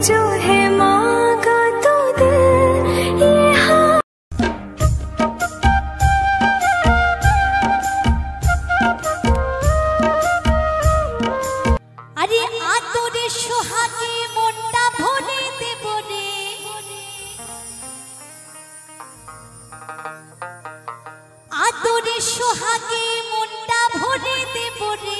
जो है मांगा तो दिल ये हाँ। अरे आतरे सोहागे मनटा भरे देब रे आतरे सोहागे मनटा भरे देब रे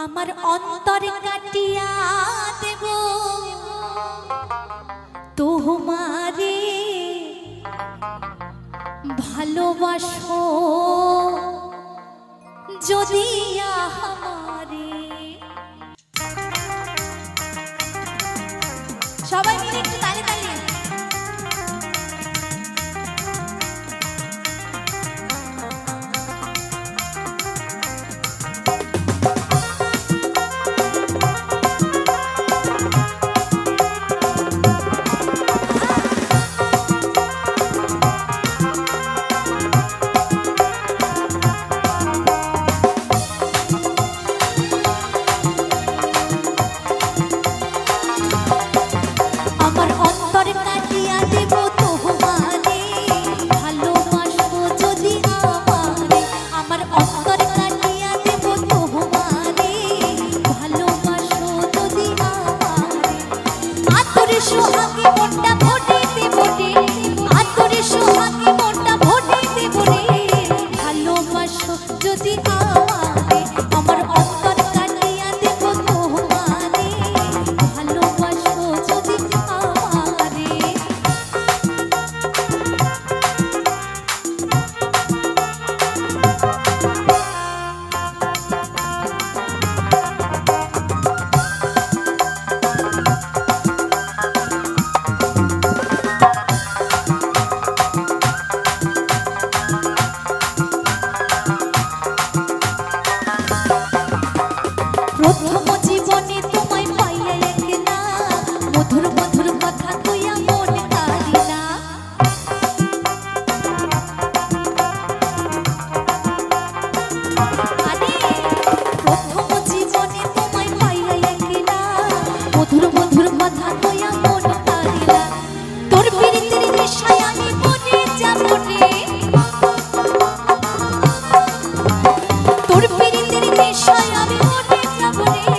आमार अंतर काटिया देब तोमारे भालोबासो যদি আমারে সবাই মিলে একটু তালি তালি তোর পিরিতের নেশায় আমি মরে যাব রে।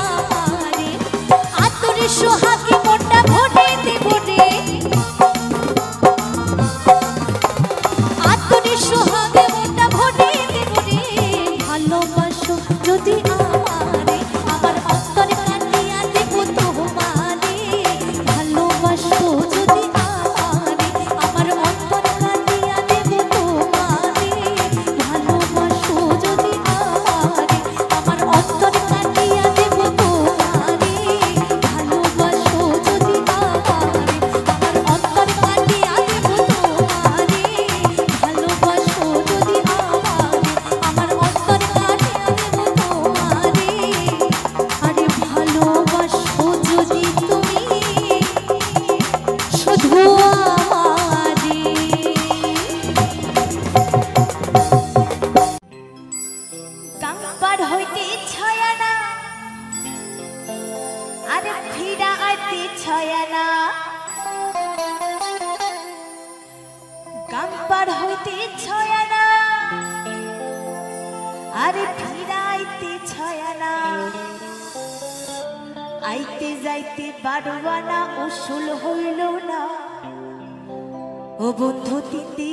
আমারে আতরে সোহাগে মনটা ভরে দেব রে আতরে সোহাগে মনটা ভরে দেব রে ভালোবাসো যদি আমারে আমার অন্তরে কাটিয়া দেব তোমারে ভালোবাসো যদি আমারে আমার অন্তরে কাটিয়া দেব তোমারে ভালোবাসো যদি আমারে আমার অন্তরে কাটিয়া দেব তোমারে ভালোবাসো যদি আমারে আমার অন্তরে কাটিয়া দেব তোমারে ভালোবাসো যদি আমারে আমার অন্তরে কাটিয়া দেব তোমারে আরে ভালোবাসো যদি তুমি শুধু আমারে গাম্পার হইতে ছয়ানা আরে ফিরা আইতে ছয়ানা গাম্পার হইতে ছয়ানা আরে ফিরা আইতে ছয়ানা আইতে যাইতে বারোয়ানা উসুল হইল না ও বন্ধু তিতি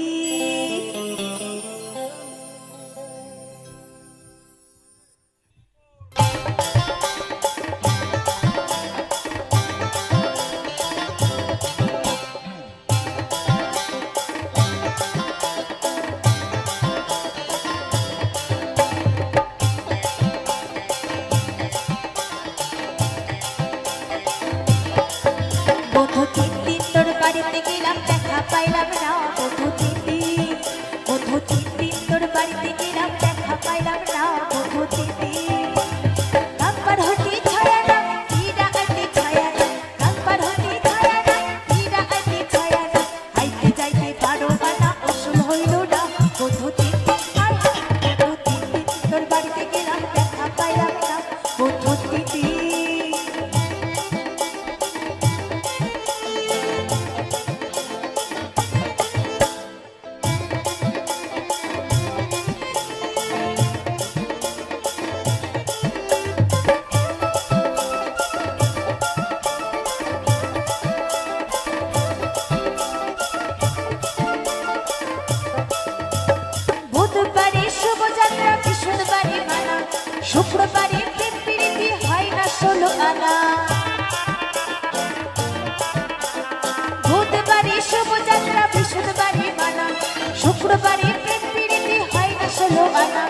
বন্ধু তিতি তোর বাড়িতে গেলাম দেখা পাইলাম না বন্ধু তিতি তোর বাড়িতে গেলাম দেখা পাইলাম না বন্ধু তিতি গাম্পার হতে ছয়ানা ফিরা আইতে ছয়ানা গাম্পার হতে ছয়ানা ফিরা আইতে ছয়ানা আইতে যাইতে বারোয়ানা উসুল হইল না বন্ধু তিতি তোর বাড়িতে গেলাম দেখা পাইলাম না বন্ধু তিতি বুধবারে শুভযাত্রা বৃহস্পতিবারে মানা শুক্রবারে প্রেমপ্রীতি হয় না 16 আনা বুধবারে শুভযাত্রা বৃহস্পতিবারে মানা শুক্রবারে প্রেমপ্রীতি হয় না 16 আনা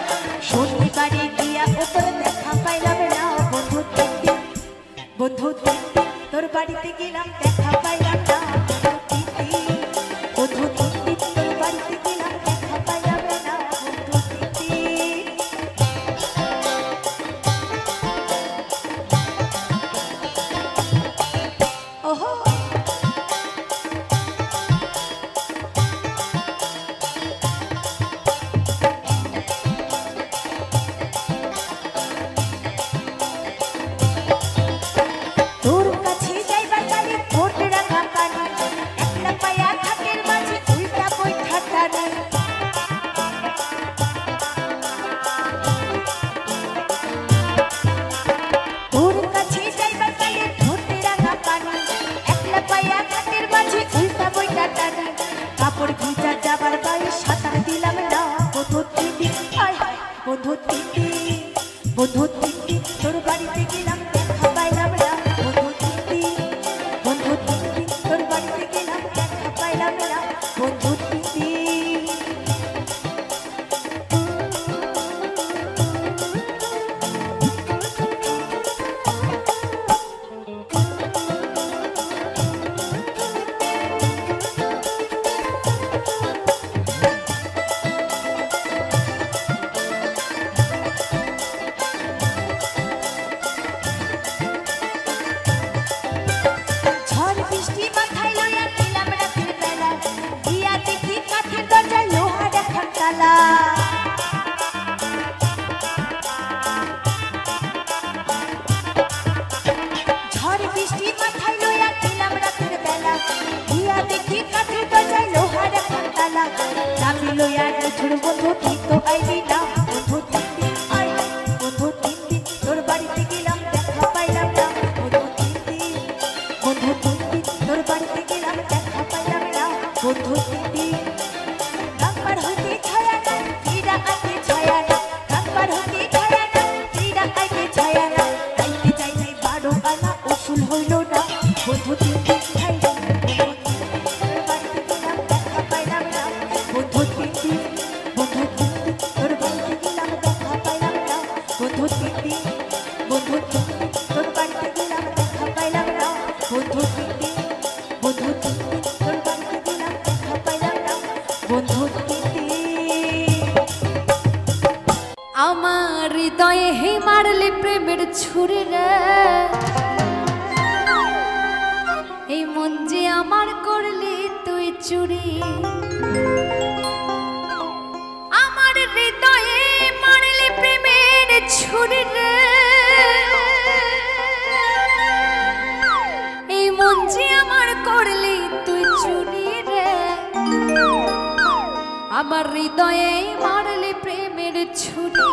শনিবারে গিয়া ওপর দেখা পাইলাম না বন্ধু তিতি তোর বাড়িতে গেলাম দেখা পাইলাম না বন্ধু তিতি তোর বাড়িতে গেলাম দেখা পাইলাম না বন্ধু তিতি ওহো তোর কাছে যাইবার কালে ভোট রাখা পানি একটা পায়া খাটের মাঝে উল্টা বৈঠা টানি তোর কাছে যাইবার কালে ভোট রাখা পানি একটা পায়া খাটের মাঝে উল্টা বৈঠা টানি কাপড় ভিজা যাবার গায়ে সাঁতার দিলাম না বন্ধু তিতি আয় হায় বন্ধু তিতি তোর বাড়িতে গেলাম দেখা পাইলাম না বন্ধু তিতি তোর বাড়িতে গেলাম দেখা পাইলাম না বন্ধু তিতি ছুরি রে এই মন যে আমার করলি তুই চুরি আমার হৃদয়ে মারলি প্রেমের ছুরি রে এই মন যে আমার করলি তুই চুরি রে আমার হৃদয়ে মারলি প্রেমের ছুরি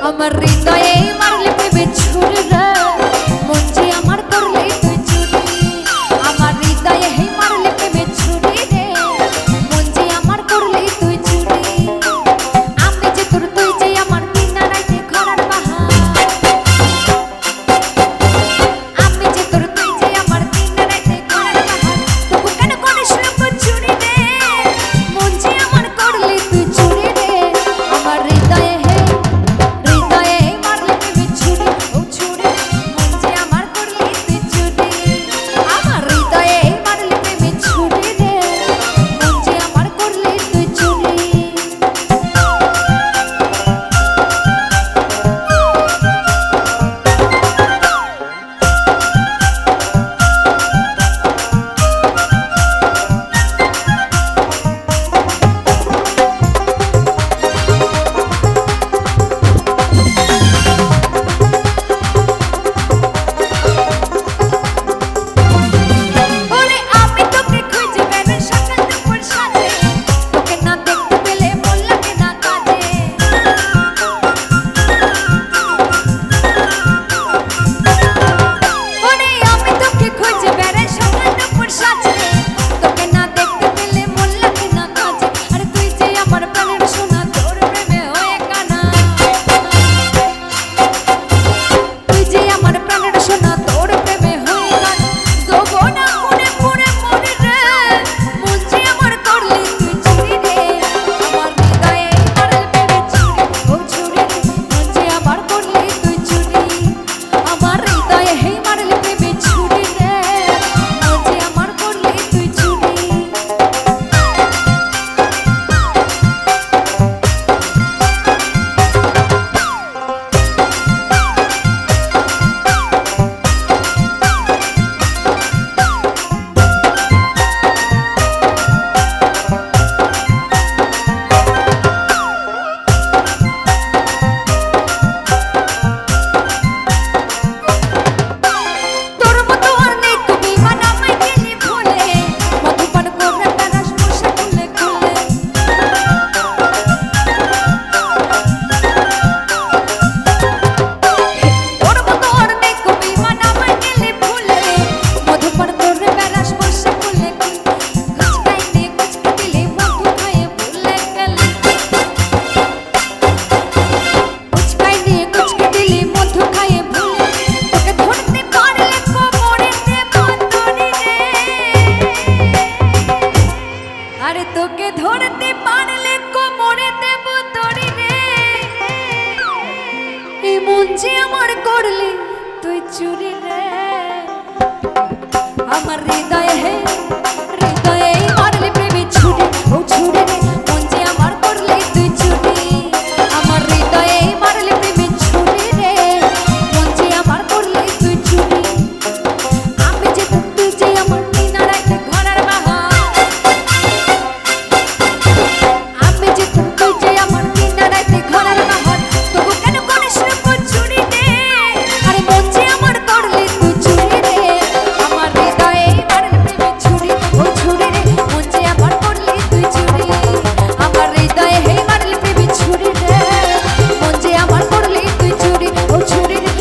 আমার হৃদয়ে মারলে প্রেমে ছুরি রে মন যে আমার করলে তুই চুরি আমার হৃদয়ে মারলে প্রেমে ছুরি রে মন যে আমার করলে তুই চুরি আমি যে তোর তুই যে আমার দিনা রাইতে ঘরার বাহার আমি যে তোর তুই যে আমার দিনা রাইতে ঘরার বাহার তবু কেন করিস লোক চুরি রে মন যে আমার করলে তুই চুরি রে আমার হৃদয়ে তোকে ধরতে পারলে কোমরে দেব তোরি রে এই মন যে আমার করলি তুই চুরি রে আমার হৃদয়ে মারলে প্রেমে ছুরি ও ছুরি রে মন যে আমার করলি তুই চুরি আমার হৃদয়ে মারলে প্রেমে ছুরি রে মন যে আমার করলি তুই চুরি আমি যে তুই যে আমার দিনা রাইতে ঘরার বাহার আমি যে তুই যে আমার দিনা রাইতে ঘরার বাহার তবু কেন করিস লোক চুরি রে আরে মন যে আমার করলি তুই চুরি রে আমার হৃদয়ে মারলে প্রেমে ছুরি ও ছুরি রে মন যে আমার করলি তুই চুরি আমার হৃদয়ে মারলে প্রেমে ছুরি রে মন যে আমার করলি তুই চুরি ও ছুরি রে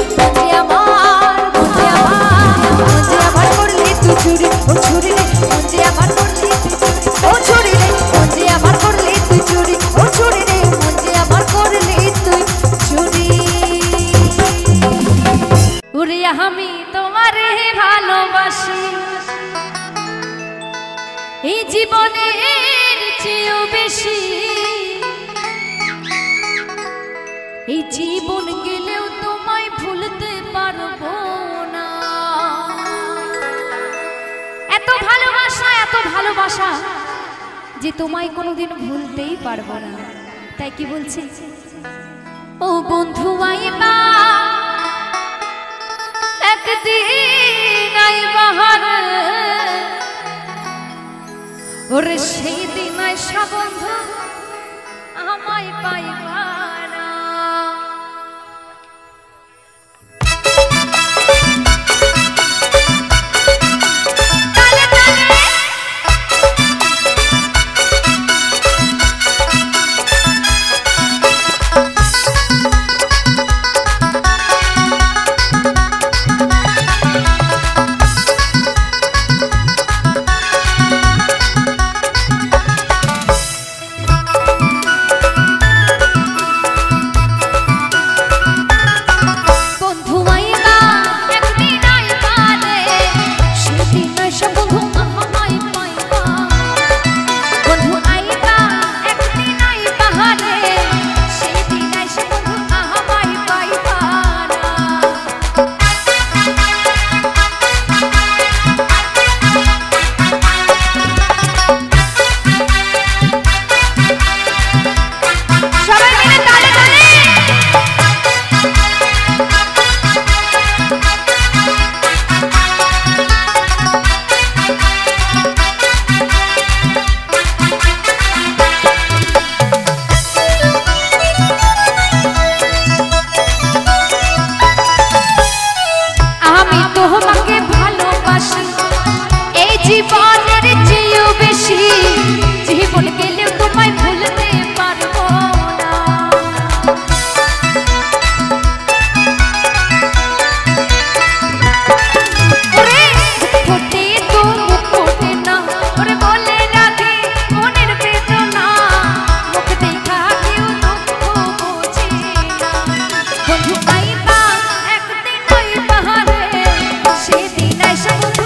মন যে আমার করলি তুই চুরি ও ছুরি রে মন যে আমার করলি তুই চুরি ও ছুরি রে মন যে আমার করলি তুই চুরি ও ছুরি রে মন যে আমার করলি তুই চুরি ওরে আমি তোমারে ভালোবাসি এই জীবনের চেয়েও বেশি এই জীবন গেলেও তোমায় ভুলতে পারবো না। এত ভালোবাসা যে তোমায় কোনোদিন ভুলতেই পারবো না। তাই কি বলছি, ও বন্ধু আইবা একদিন আইবা ওরে সেই দিন আইসা বন্ধু আমায় পাইবা না। জীবনের চেয়েও বেশি জীবন গেলেও তোমায় ভুলতে পারবো না। ওরে ফোটে তো মুখ ফোটে না, ওরে বলে রাখে মনের বেদনা, মুখ দেখা কেউ দুঃখ বোঝে না। বন্ধু আইবা একদিন আইবা রে, সেদিন আইসা বন্ধু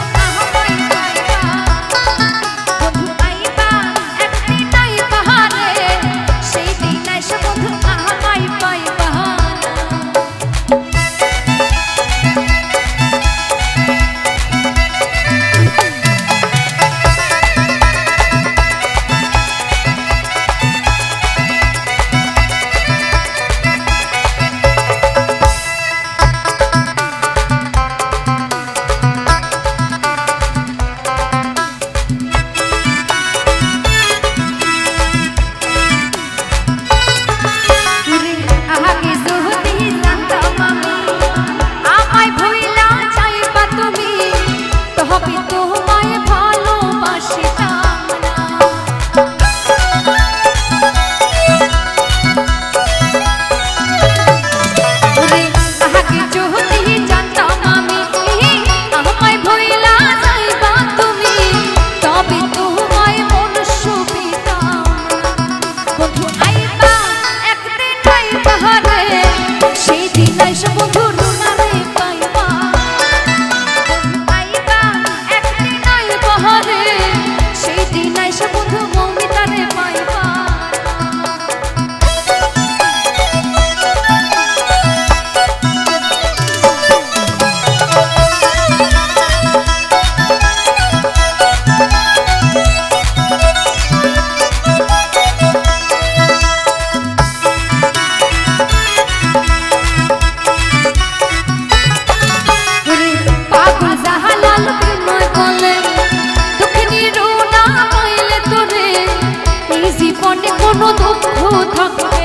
কোনো দুঃখ থাকবে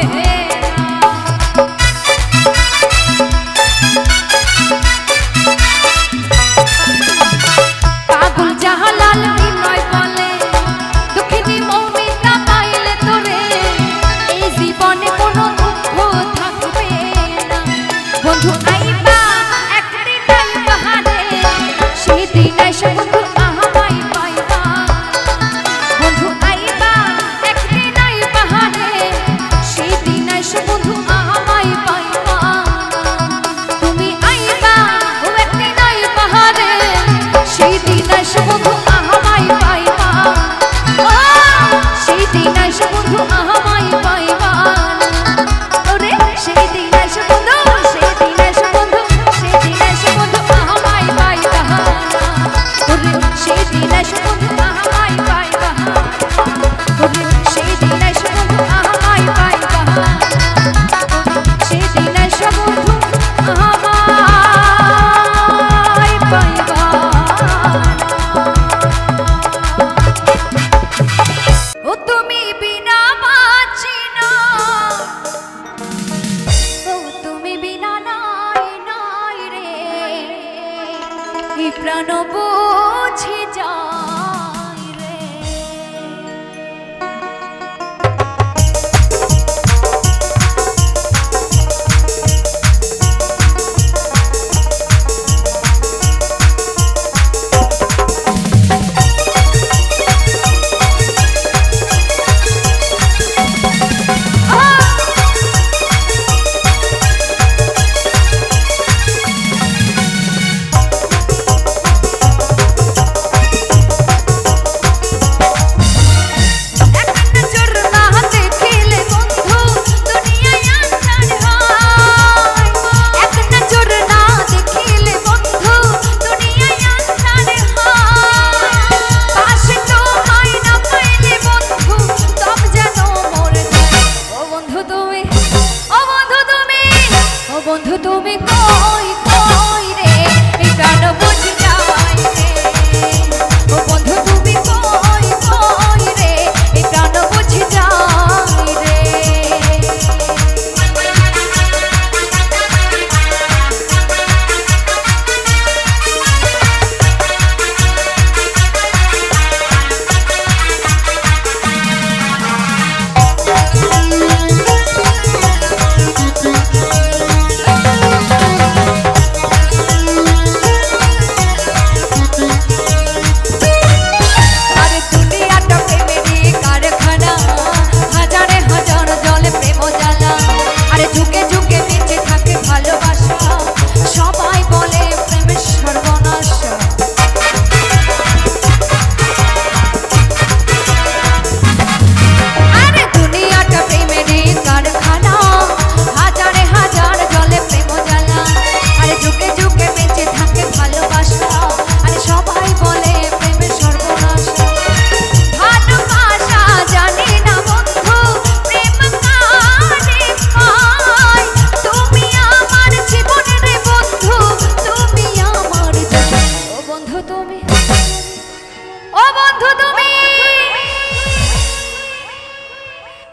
পাগল জাহালাল বিনয় বলে দুঃখিনী মৌমিতা পাইলে তোরে এই জীবনে কোনো দুঃখ থাকবে না। বন্ধু আইবা একদিন আইবা রে, সেদিন আইসা বন্ধু আমায় পাইবা। বন্ধু আইবা একদিন আইবা রে, সেদিন এসো বন্ধু আমায় পাইবা তুমি সেদিন এসো বন্ধু আমায় পাইবা সেদিন এসো বন্ধু আমায় পাইবা ও তুমি বিনা বাঁচি না ও তুমি বিনা নাই নাই রে এই প্রাণ বুঝি যায় রে বন্ধু তুমি কই কই রে এই প্রাণ বুঝি যায় রে ও বন্ধু তুমি কই কই রে এই প্রাণ বুঝি যায় রে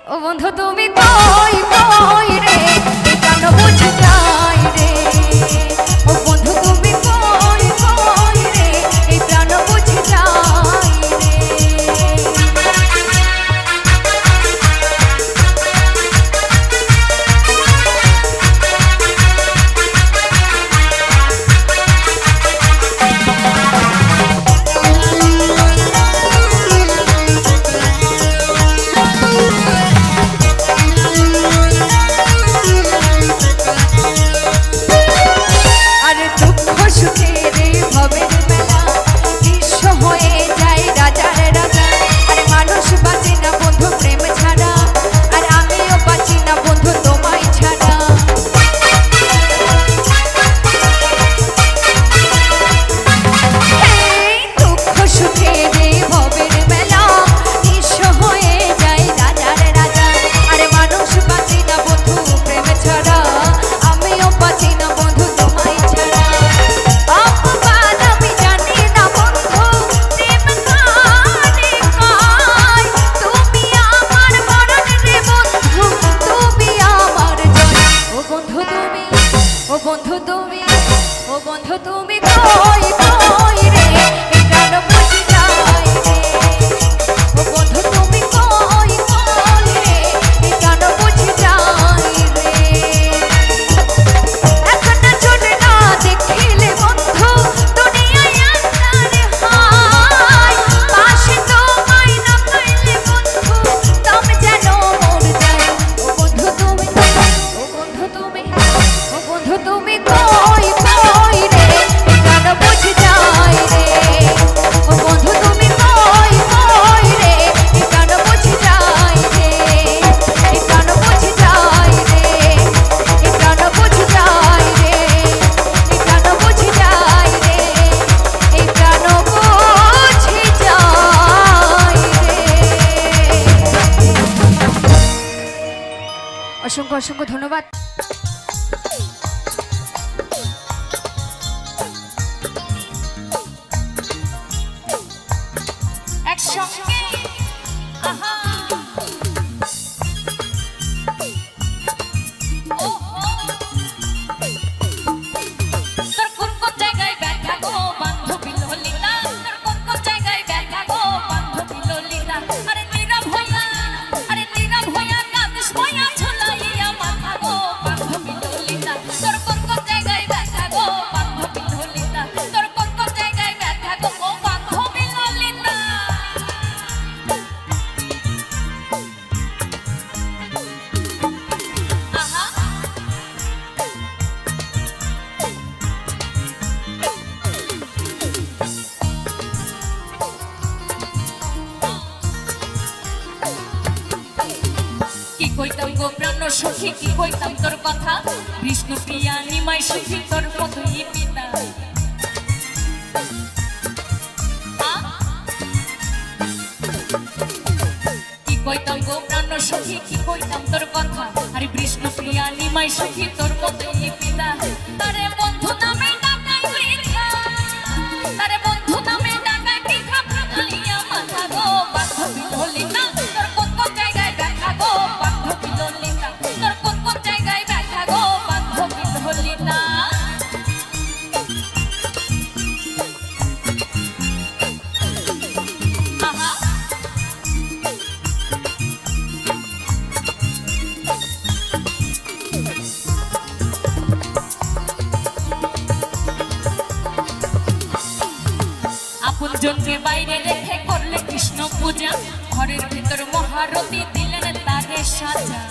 ও বন্ধু তুমি কই কই রে এই প্রাণ বুঝি যায় রে ও বন্ধু তুমি কই কই রে এই প্রাণ বুঝি যায় রে অসংখ্য ধন্যবাদ। একসঙ্গে আহা তোর কোন কোন জায়গায় ব্যথা গো বান্ধবী ললিতা, তোর কোন কোন জায়গায় ব্যথা গো বান্ধবী ললিতা। আরে নীরব হইয়া কাঁদিস ভয়া ঝুলাইয়া মাথা গো বান্ধবী ললিতা, তোর কোন কোন জায়গায় ব্যথা গো বান্ধবী ললিতা, তোর কোন কোন জায়গায় ব্যথা গো বান্ধবী ললিতা। কি কইতাম গো প্রাণ সখী, কি কইতাম তোর কথা, কৃষ্ণ প্রিয়া নিমাই সখী তোর কতই পিতা। কি কইতাম গো প্রাণ সখী, কি কইতাম তোর কথা, আরে কৃষ্ণ প্রিয়া নিমাই সখী তোর কতই পিতা। তারে বন্ধু নামে ডাকাই বৃথা, তারে বন্ধু নামে ডাকাই বৃথা, ফাটালিয়া মাথা গো বান্ধবী ললিতা, তোর কোন কোন জায়গায় ব্যথা গো বান্ধবী ললিতা, তোর কোন কোন জায়গায় ব্যথা গো বান্ধবী ললিতা। আহা আপন জনকে বাইরে রেখে করলে কৃষ্ণ পূজা, ঘরের ভিতর মহারতি দিলেন তারে সাজা।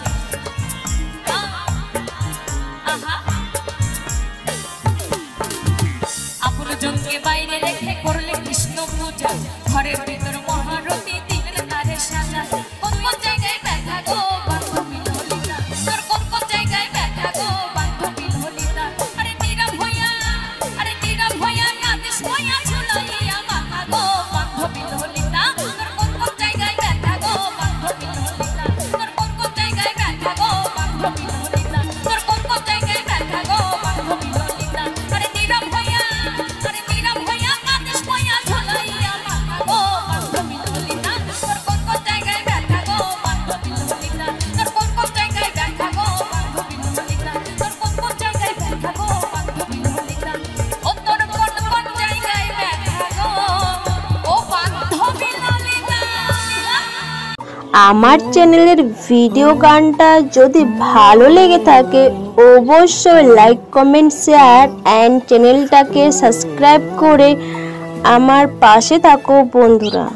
আহা আপন জনকে বাইরে রেখে করলে কৃষ্ণ পূজা, ঘরের ভিতর মহারতি দিলেন তারে সাজা। কোন কোন জায়গায় ব্যথা গো বান্ধবী ললিতা, তোর কোন কোন জায়গায় ব্যথা গো বান্ধবী ললিতা। আরে নীরব হইয়া কাঁদিস ভয়া ঝুলাইয়া মাথা গো বান্ধবী ললিতা, তোর কোন কোন জায়গায় ব্যথা গো বান্ধবী ললিতা, তোর কোন কোন জায়গায় ব্যথা গো বান্ধবী ললিতা, তোর কোন কোন জায়গায় ব্যথা গো বান্ধবী ললিতা। আরে নীরব হইয়া কাঁদিস ভয়া ঝুলাইয়া মাথা গো বান্ধবী ললিতা, তোর কোন কোন জায়গায় ব্যথা গো বান্ধবী ললিতা, তোর কোন কোন জায়গায় ব্যথা গো বান্ধবী ললিতা, তোর কোন কোন জায়গায় ব্যথা গো বান্ধবী ললিতা, ও তোর কোন কোন জায়গায় ব্যথা গো ও বান্ধবী ললিতা। আমার চ্যানেলের ভিডিও গানটা যদি ভালো লেগে থাকে অবশ্যই লাইক কমেন্ট শেয়ার অ্যান্ড চ্যানেলটাকে সাবস্ক্রাইব করে আমার পাশে থাকো বন্ধুরা।